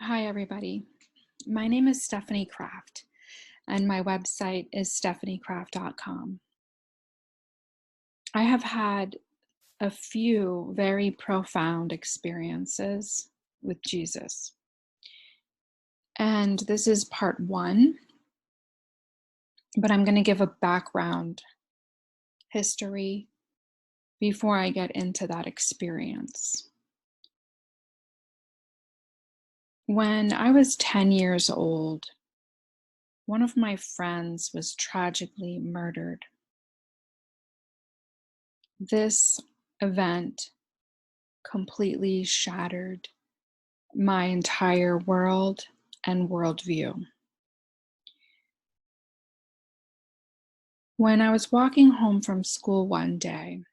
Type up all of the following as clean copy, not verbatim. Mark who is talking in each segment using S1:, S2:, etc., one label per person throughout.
S1: Hi, everybody. My name is Stephanie Kraft, and my website is stephaniecraft.com. I have had a few very profound experiences with Jesus. And this is part one, but I'm going to give a background history before I get into that experience. When I was 10 years old, one of my friends was tragically murdered. This event completely shattered my entire world and worldview. When I was walking home from school one day,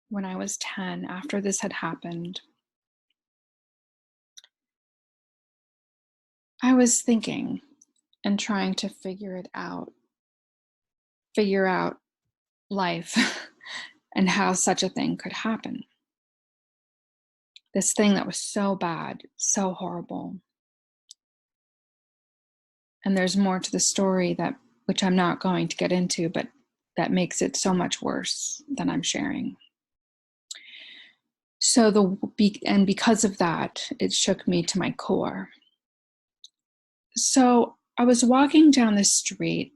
S1: when I was 10, after this had happened, I was thinking and trying to figure out life and how such a thing could happen. This thing that was so bad, so horrible. And there's more to the story which I'm not going to get into, but that makes it so much worse than I'm sharing. And because of that, it shook me to my core. So I was walking down the street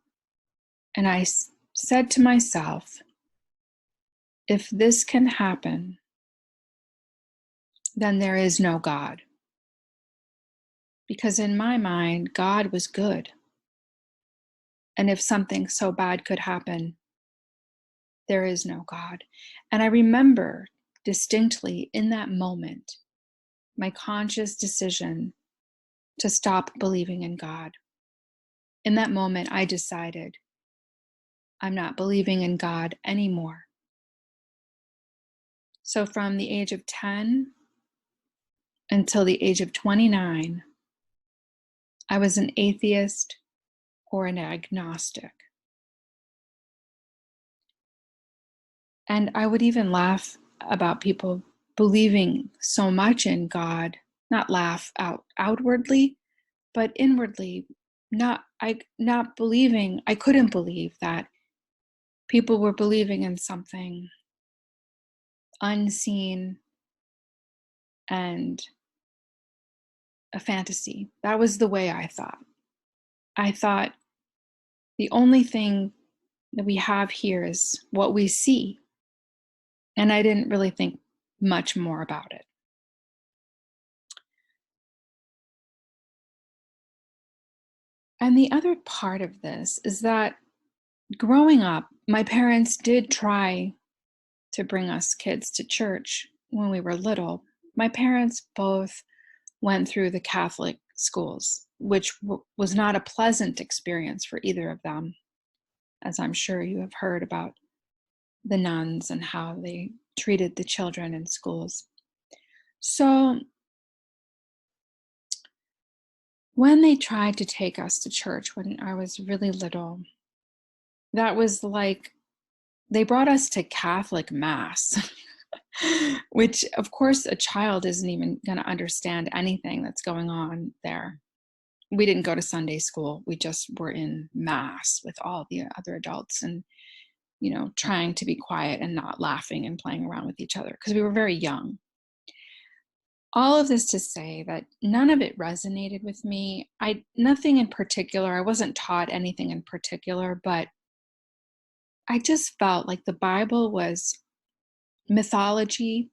S1: and I said to myself, if this can happen, then there is no God. Because in my mind, God was good. And if something so bad could happen, there is no God. And I remember distinctly in that moment, my conscious decision to stop believing in God. In that moment, I decided I'm not believing in God anymore. So from the age of 10 until the age of 29, I was an atheist or an agnostic. And I would even laugh about people believing so much in God, not laugh outwardly, but inwardly, I couldn't believe that people were believing in something unseen and a fantasy. That was the way I thought. I thought the only thing that we have here is what we see. And I didn't really think much more about it. And the other part of this is that growing up, my parents did try to bring us kids to church when we were little. My parents both went through the Catholic schools, which was not a pleasant experience for either of them, as I'm sure you have heard about the nuns and how they treated the children in schools. So when they tried to take us to church when I was really little, that was like they brought us to Catholic Mass, which of course a child isn't even going to understand anything that's going on there. We didn't go to Sunday school. We just were in Mass with all the other adults and, trying to be quiet and not laughing and playing around with each other because we were very young. All of this to say that none of it resonated with me. Nothing in particular. I wasn't taught anything in particular, but I just felt like the Bible was mythology,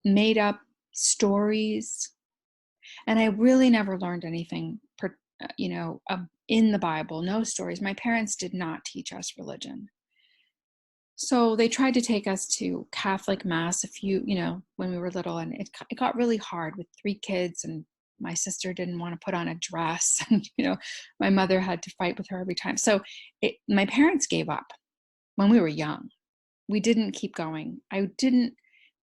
S1: made up stories, and I really never learned anything, in the Bible, no stories. My parents did not teach us religion. So they tried to take us to Catholic Mass when we were little, and it got really hard with 3 kids, and my sister didn't want to put on a dress, and my mother had to fight with her every time. So my parents gave up when we were young. We didn't keep going. I didn't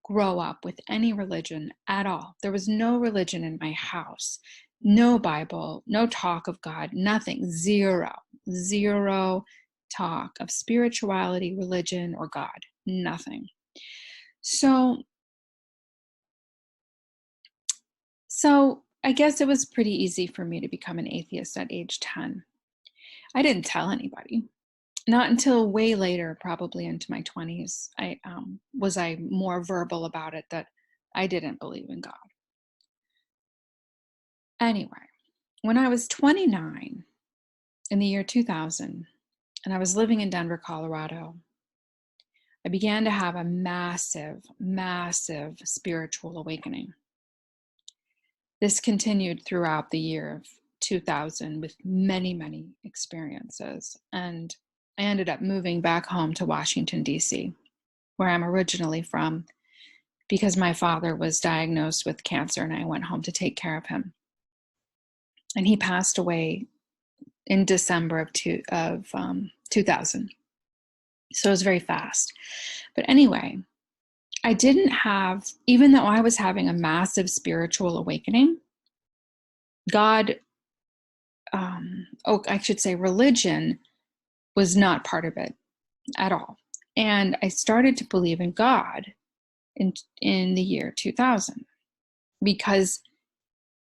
S1: grow up with any religion at all. There was no religion in my house, no Bible, no talk of God, nothing, zero talk of spirituality, religion, or God, nothing. So I guess it was pretty easy for me to become an atheist at age 10. I didn't tell anybody. Not until way later, probably into my 20s, was I more verbal about it that I didn't believe in God. Anyway, when I was 29 in the year 2000, and I was living in Denver, Colorado, I began to have a massive, massive spiritual awakening. This continued throughout the year of 2000 with many, many experiences. And I ended up moving back home to Washington, D.C., where I'm originally from, because my father was diagnosed with cancer and I went home to take care of him. And he passed away in December of 2000. So it was very fast. But anyway, I didn't have, even though I was having a massive spiritual awakening, God, I should say religion was not part of it at all. And I started to believe in God in the year 2000, because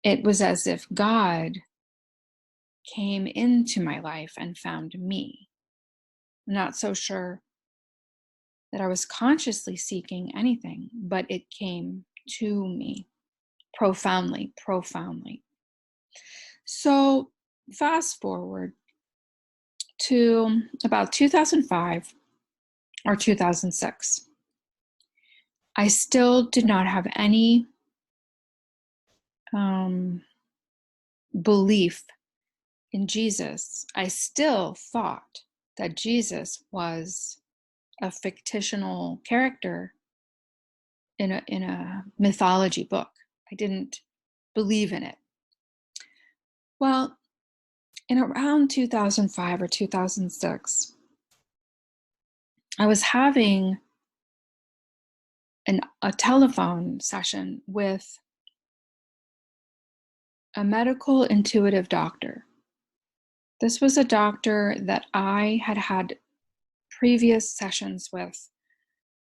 S1: it was as if God came into my life and found me. I'm not so sure that I was consciously seeking anything, but it came to me profoundly, profoundly. So fast forward to about 2005 or 2006. I still did not have any belief in Jesus. I still thought that Jesus was a fictional character in a mythology book. I didn't believe in it. Well, in around 2005 or 2006, I was having a telephone session with a medical intuitive doctor. This was a doctor that I had had previous sessions with.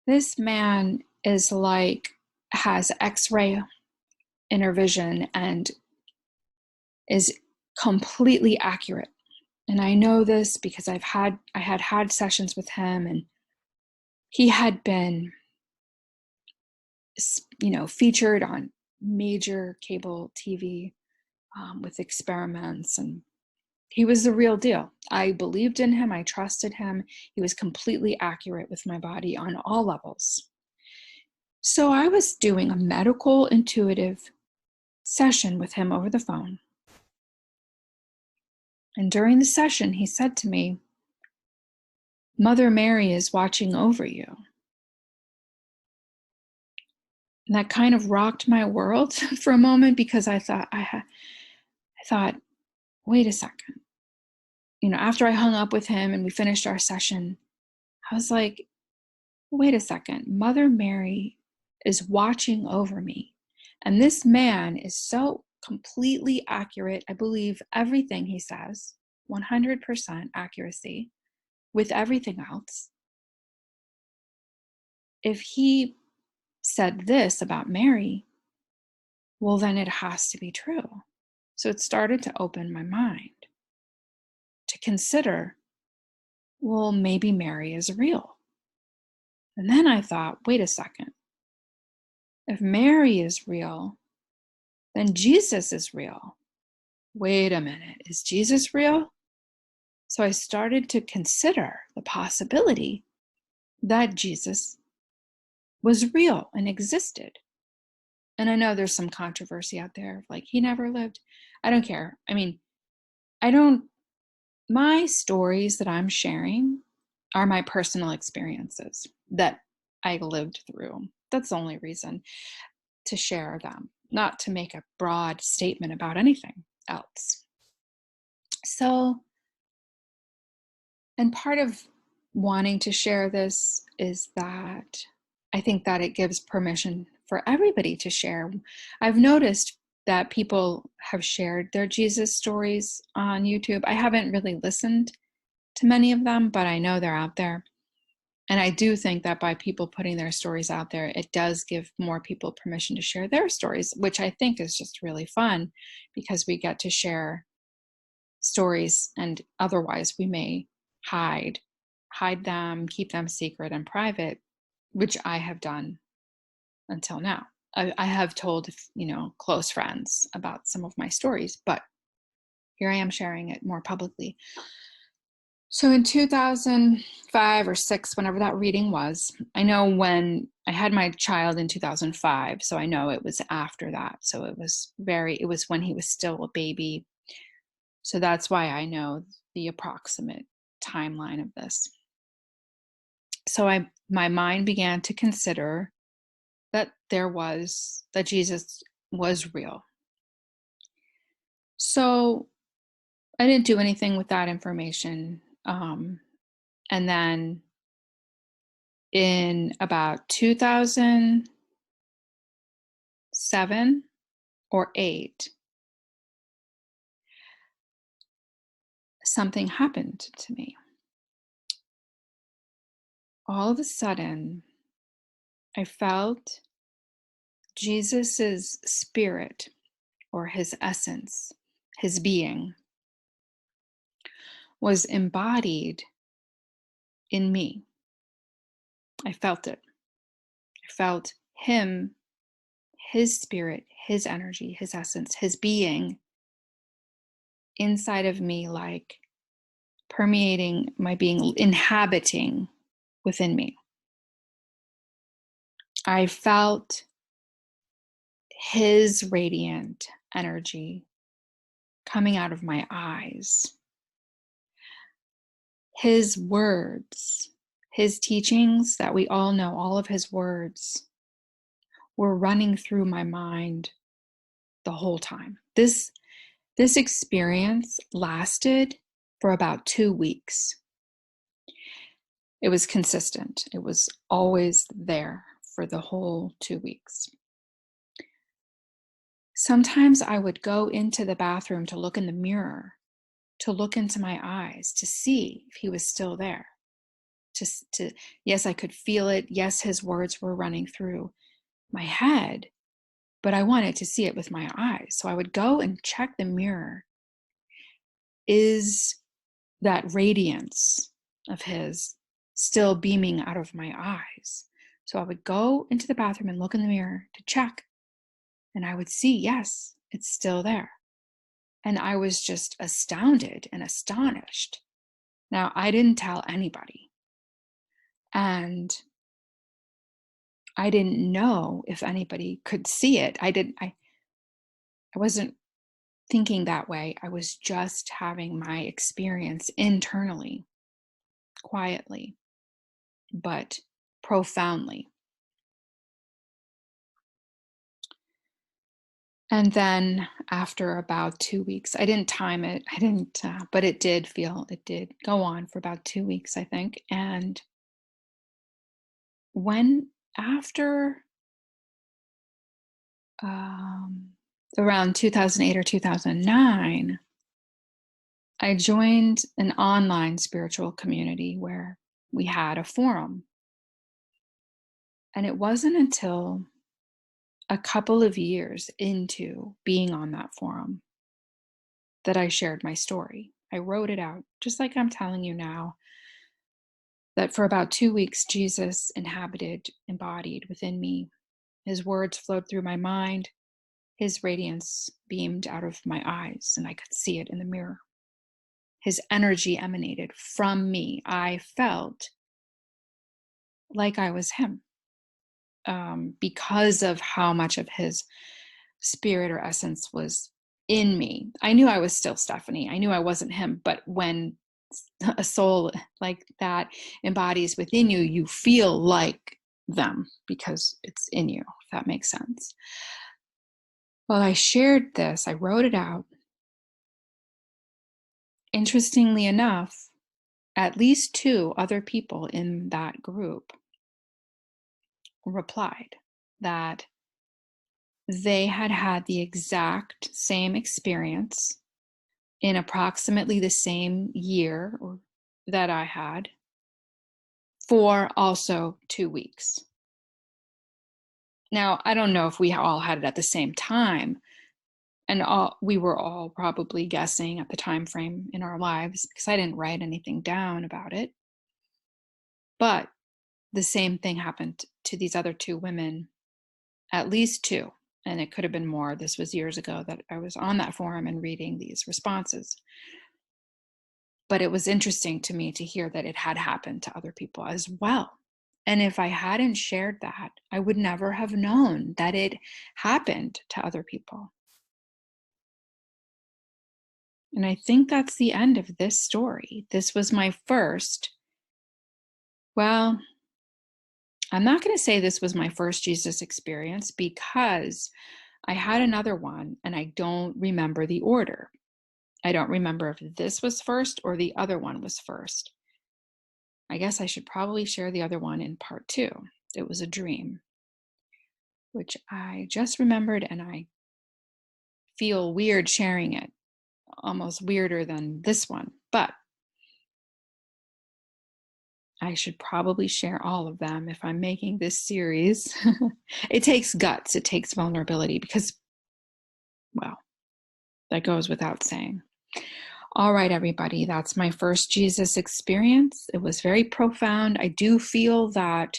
S1: This man has X-ray inner vision and is completely accurate. And I know this because I had sessions with him, and he had been, featured on major cable TV with experiments, and he was the real deal. I believed in him. I trusted him. He was completely accurate with my body on all levels. So I was doing a medical intuitive session with him over the phone. And during the session, he said to me, "Mother Mary is watching over you." And that kind of rocked my world for a moment, because I thought, wait a second. After I hung up with him and we finished our session, I was like, wait a second. Mother Mary is watching over me. And this man is so completely accurate. I believe everything he says, 100% accuracy with everything else. If he said this about Mary, well, then it has to be true. So it started to open my mind to consider, well, maybe Mary is real. And then I thought, wait a second. If Mary is real, then Jesus is real. Wait a minute, is Jesus real? So I started to consider the possibility that Jesus was real and existed. And I know there's some controversy out there, like he never lived. I don't care. My stories that I'm sharing are my personal experiences that I lived through. That's the only reason to share them, not to make a broad statement about anything else. So, and part of wanting to share this is that I think that it gives permission for everybody to share. I've noticed that people have shared their Jesus stories on YouTube. I haven't really listened to many of them, but I know they're out there. And I do think that by people putting their stories out there, it does give more people permission to share their stories, which I think is just really fun, because we get to share stories and otherwise we may hide them, keep them secret and private, which I have done until now. I have told, close friends about some of my stories, but here I am sharing it more publicly. So in 2005 or 6, whenever that reading was, I know when I had my child in 2005, so I know it was after that. So it was when he was still a baby. So that's why I know the approximate timeline of this. So my mind began to consider that Jesus was real. So I didn't do anything with that information. And then in about 2007 or 8, something happened to me. All of a sudden, I felt Jesus's spirit, or his essence, his being, was embodied in me. I felt it. I felt him, his spirit, his energy, his essence, his being inside of me, like permeating my being, inhabiting within me. I felt his radiant energy coming out of my eyes. His words, his teachings that we all know, all of his words were running through my mind the whole time. This experience lasted for about 2 weeks. It was consistent. It was always there for the whole 2 weeks. Sometimes I would go into the bathroom to look in the mirror, to look into my eyes, to see if he was still there. Yes, I could feel it. Yes, his words were running through my head, but I wanted to see it with my eyes. So I would go and check the mirror. Is that radiance of his still beaming out of my eyes? So I would go into the bathroom and look in the mirror to check. And I would see, yes, it's still there. And I was just astounded and astonished. Now, I didn't tell anybody. And I didn't know if anybody could see it. I wasn't thinking that way. I was just having my experience internally, quietly, but profoundly. And then after about 2 weeks, I didn't time it. But it did go on for about 2 weeks, I think. And after around 2008 or 2009, I joined an online spiritual community where we had a forum. And it wasn't until a couple of years into being on that forum that I shared my story. I wrote it out, just like I'm telling you now, that for about 2 weeks, Jesus embodied within me. His words flowed through my mind. His radiance beamed out of my eyes, and I could see it in the mirror. His energy emanated from me. I felt like I was him, because of how much of his spirit or essence was in me. I knew I was still Stephanie. I knew I wasn't him. But when a soul like that embodies within you, you feel like them because it's in you, if that makes sense. Well, I shared this. I wrote it out. Interestingly enough, at least 2 other people in that group replied that they had the exact same experience in approximately the same year that I had for also 2 weeks. Now, I don't know if we all had it at the same time, and we were all probably guessing at the time frame in our lives because I didn't write anything down about it. But the same thing happened to these other 2 women, at least 2, and it could have been more. This was years ago that I was on that forum and reading these responses. But it was interesting to me to hear that it had happened to other people as well. And if I hadn't shared that, I would never have known that it happened to other people. And I think that's the end of this story. This was my first, well, I'm not going to say this was my first Jesus experience because I had another one and I don't remember the order. I don't remember if this was first or the other one was first. I guess I should probably share the other one in part 2. It was a dream, which I just remembered, and I feel weird sharing it, almost weirder than this one. But I should probably share all of them if I'm making this series. It takes guts, it takes vulnerability because, well, that goes without saying. All right, everybody, that's my first Jesus experience. It was very profound. I do feel that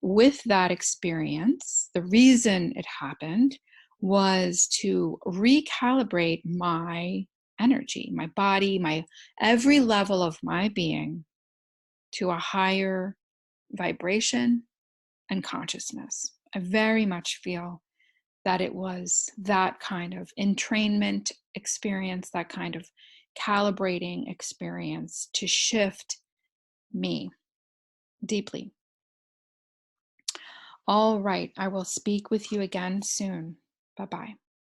S1: with that experience, the reason it happened was to recalibrate my energy, my body, my every level of my being to a higher vibration and consciousness. I very much feel that it was that kind of entrainment experience, that kind of calibrating experience to shift me deeply. All right, I will speak with you again soon. Bye-bye.